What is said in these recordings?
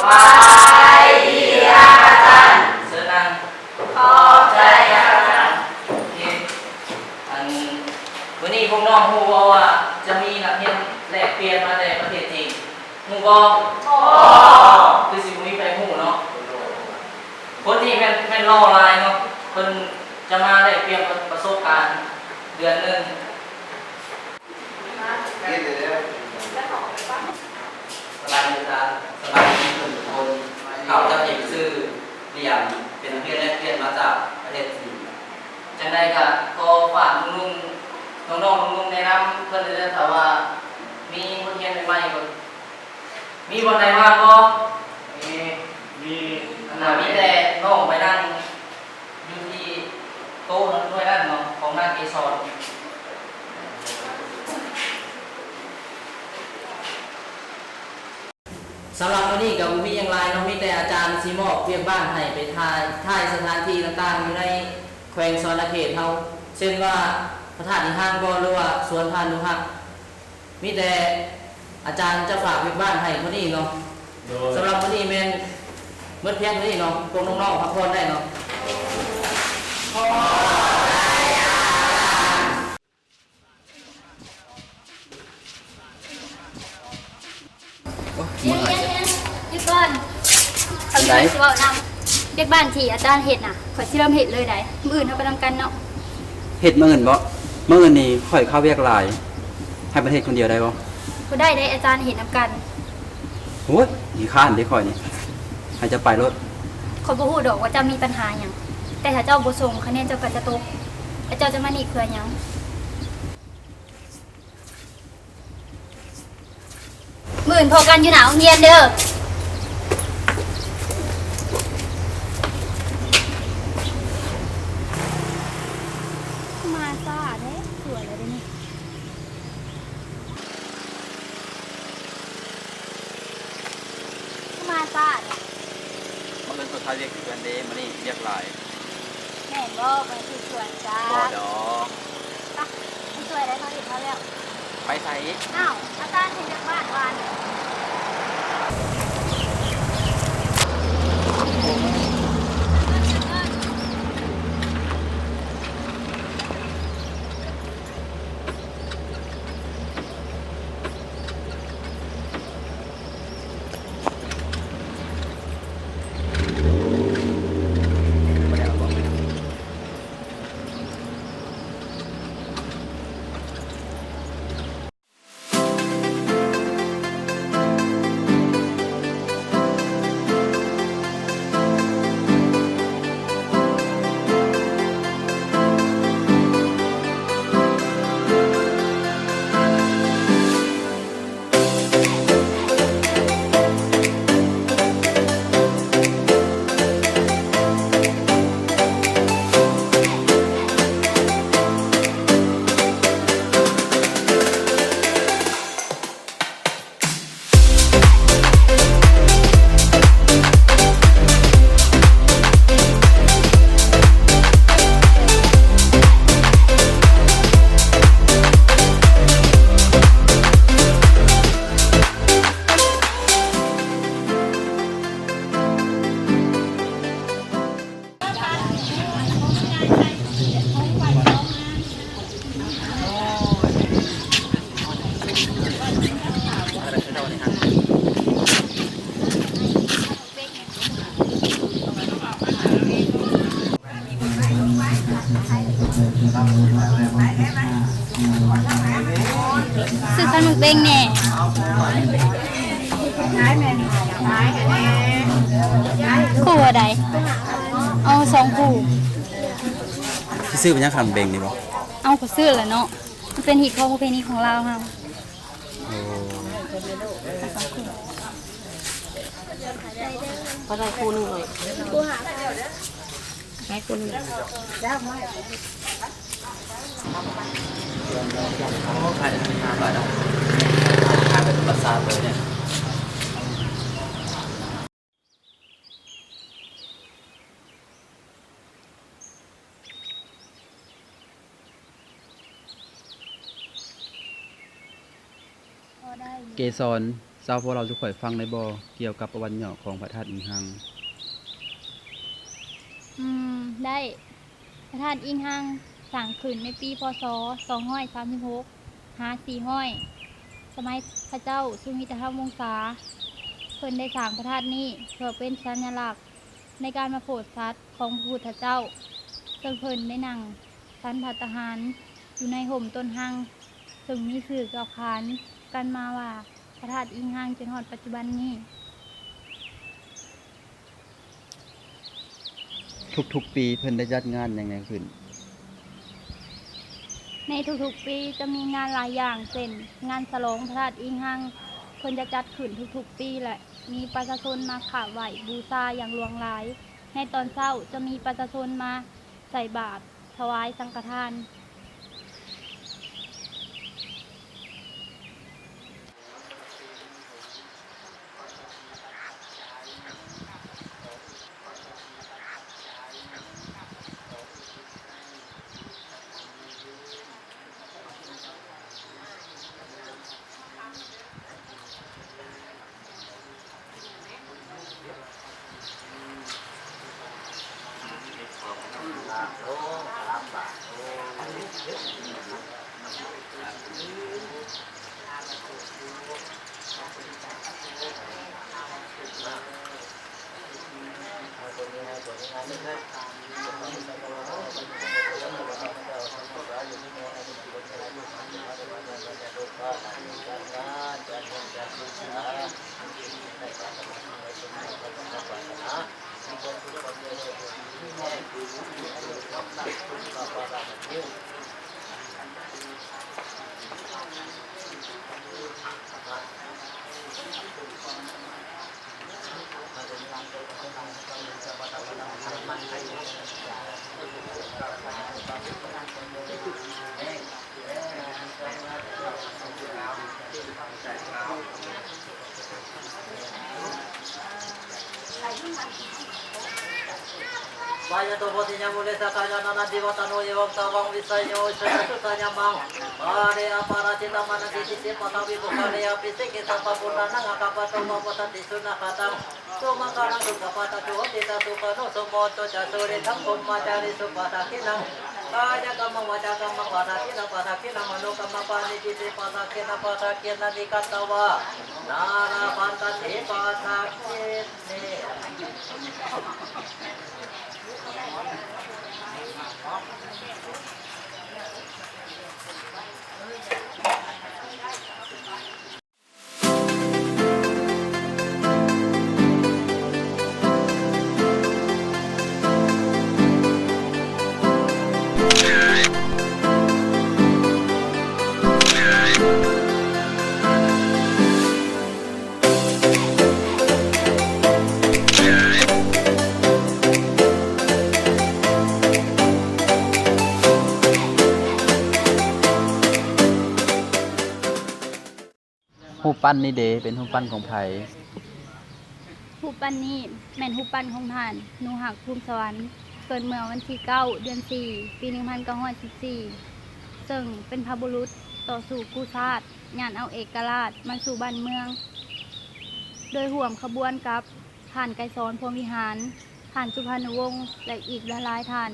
บายดีอาจารย์เสนังขอบใจอาจารย์วันนี้พวกน้องฮูบอกว่าจะมีนักเรียนแลกเปลี่ยนมาจากประเทศจีนฮูบอกคือสิมีไปฮูเนาะคนที่แม่นรอลายเนาะเพิ่นจะมาแลกเปลี่ยนประสบการณ์เดือนนึงสบายดีจ้าสบายดีทุกคนเขาจะเอกชื่อเรียนเป็นนักเรียนแลกเปลี่ยนมาจากประเทศจีนจังใดก็ขอฝากลุงน้องๆลุงแนะนำเพื่อนจะถามว่ามีบทเรียนใหม่ๆบ่มีบทไหนบ้างบ่มีแต่น้องไปนั่งอยู่ที่โต๊ะนั้นด้วยนั่นเนาะของนางเกศรสำหรับวันนี้กับมีอย่างไรน้องมีแต่อาจารย์ซีมอบเวียกบ้านให้ไปถ่ายสถานที่ต่างๆอยู่ในแขวงสรเขตเขาเช่นว่าพระธาตุห้างก็หรือว่าสวนทานนุฮักมีแต่อาจารย์จะฝากเวียกบ้านให้คนนี้เนาะสำหรับวันนี้แมนเมื่อเพียงนี้เนาะพวกน้องๆพักผ่อนได้เนาะยุก่อนเขาจะสิเว้านำเด็กบ้านที่อาจารย์เฮ็ดน่ะข่อยสิเริ่มเฮ็ดเลยได้มื้ออื่นเฮาไปนำกันเนาะเฮ็ดมื้ออื่นบ่มื้ออื่นนี่ข่อยเข้าเวียกหลายให้ประเทศคนเดียวได้บ่บ่ได้อาจารย์เฮ็ดนำกันโอ้ยขี้ข้านเด้ข่อยนี่ให้จะไปรถข่อยบ่ฮู้ดอกว่าเจ้ามีปัญหาหยังแต่ถ้าเจ้าบ่ส่งคะแนนเจ้าก็จะตกแล้วเจ้าจะมานี่เพื่อหยังมื้ออื่นพบกันอยู่หน้าโรงเรียนเด้อมาซ่าแท้สวยเลยนี่มาซ่าเนี่ยมื้ออื่นสุดท้ายเวียกเพื่อนเด้มื้อนี้เวียกหลายแม่นบ่ไปคือสวยจ้าบ่ดอกมันสวยได้เท่าเห็นเขาแล้วไปไสอ้าวอาจารย์เห็นจากบ้านวานซื้อขนมเบ้งแน่คู่อะไรเอา2คู่สิซื้อเป็นยังคันเบงนี่บ่เอาก็ซื้อแหละเนาะมันเป็นฮิตของประเพณีของเราเฮาพอได้คู่นึงเลยคู่หาให้คู่นึงขายได้5 บาทแล้วขายเป็นภาษาเลยเนี่ย เกสรส าพวกเราจะข่อยฟังในบ่เกี่ยวกับประวัติย่อของพระธาตุอิงหัง ได้พระธาตุอิงหังสร้างขึ้นในปีพศ236หา400สมัยพระเจ้าสุมิตรวงศาเพิ่นได้สร้างพระธาตุนี้เพื่อเป็นสัญลักษณ์ในการมาโปรดสัตว์ของพระพุทธเจ้าซึ่งเพิ่นได้นั่งสันพัตหารอยู่ในห่มต้นหังซึ่งมีสื่อกล่าวขานกันมาว่าพระธาตุอิงหังจนฮอดปัจจุบันนี้ ทุกๆปีเพิ่นได้จัดงานยังไงขึ้น ในทุกๆปีจะมีงานหลายอย่างเช่นงานฉลองพระธาตุอิงหังเพิ่นจะจัดขึ้นทุกๆปีแหละมีประชาชนมากราบไหว้บูชาอย่างหลวงหลาย ในตอนเช้าจะมีประชาชนมาใส่บาตรถวายสังฆทาน Vaya tu botinya mulai sakanya nana diwatano ewang tawang wisayo sesutanya mang. Pare apara cita mana sisi patawi bukare api kita papurana ngakapa toma pota tisuna katang. Suma karang duka pata tuho tita sukano sumoto jasuri tam kumajari supata kinang. Kaya kama waja kama pada kinang manu kama pani citi pata kina dikatawa. Nara pantati pata kini.รูปปั้นนี่เดเป็นรูปปั้นของไผ รูปปั้นนี้แม่นรูปปั้นของท่านหนูหักภูมิสวรรค์เกิดเมื่อวันที่9 เดือน 4 ปี 1914ซึ่งเป็นพระบุรุษต่อสู้กู้ชาติย่านเอาเอกราชมาสู่บ้านเมือง โดยร่วมขบวนกับท่านไกรสอนพรหมวิหารท่านสุพรรณวงศ์และอีกหลายๆท่าน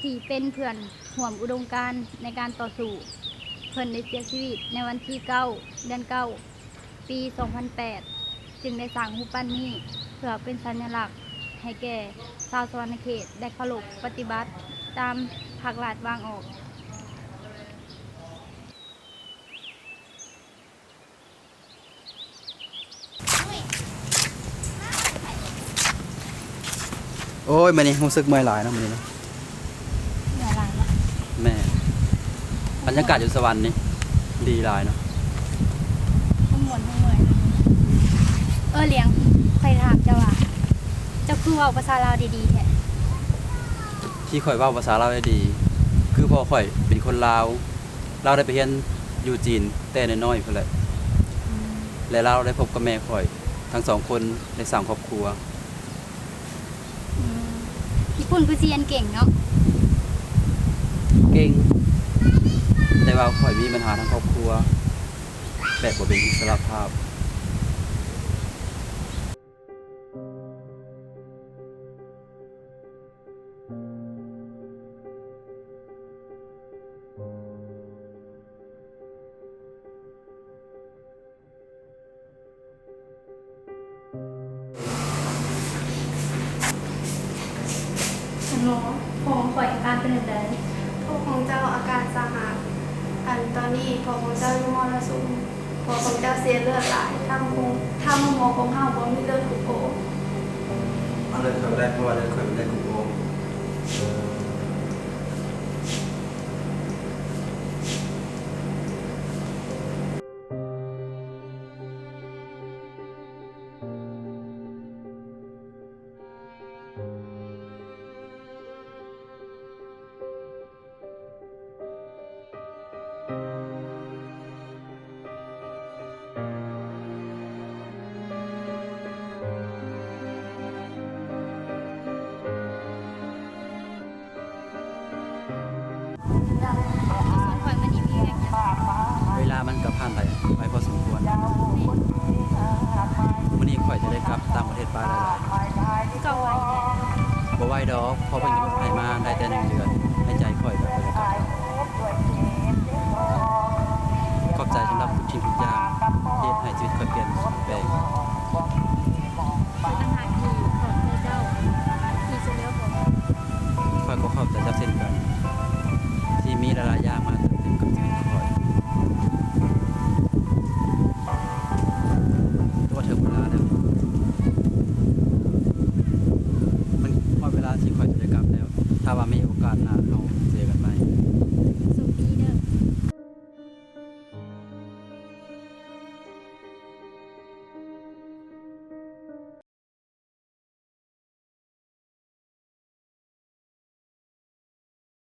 ที่เป็นเพื่อนร่วมอุดมการณ์ในการต่อสู้เพิ่นได้เสียชีวิตในวันที่9 เดือน 9 ปี 2008 จึงได้สร้างรูปปั้นนี้เพื่อเป็นสัญลักษณ์ให้แก่ชาวสวรรณเขตได้เคารพปฏิบัติตามภาครัฐวางออก โอ้ยมื้อนี้รู้สึกเมื่อยหลายเนาะมื้อนี้เนาะ เดี๋ยวหลังละ แม่บรรยากาศอยู่สวรรค์นี่ดีหลายเนาะ ทั้งหมดทั้งมวลเลี้ยงใครถามเจ้าว่าเจ้าคือเว้าภาษาลาวดีๆแท้ ที่ข่อยเว้าภาษาลาวได้ดี คือพ่อข่อยเป็นคนลาวเราได้ไปเรียนอยู่จีนแต่น้อยๆพุ่นแหละและเราได้พบกับแม่ข่อยทั้งสองคนได้สร้างครอบครัว ญี่ปุ่นคือเรียนเก่งเนาะ เก่งแต่ว่าข่อยมีปัญหาทางครอบครัว แบบบ่เป็นอิสระภาพ ฉันรู้พองข่อยอาการเป็นแบบใด พวกของเจ้าอาการสาหัสตอนนี้พวกของเจ้าอยู่มรสุมพวกของเจ้าเสียเลือดหลายถ้าหมอของเฮาบ่มีเลือดกุโก เอาเลยครับได้เพราะว่าเลยเคยได้กลุ่มโอม ส่วนข่อยมันนี่มีอย่างอย่าง เวลามันก็ผ่านไปพอสมควรวันนี้ข่อยจะได้กลับต่างประเทศป้าได้หลาย ก็ไว้แต่ บ่ไหวดอกเพราะเป็นกำ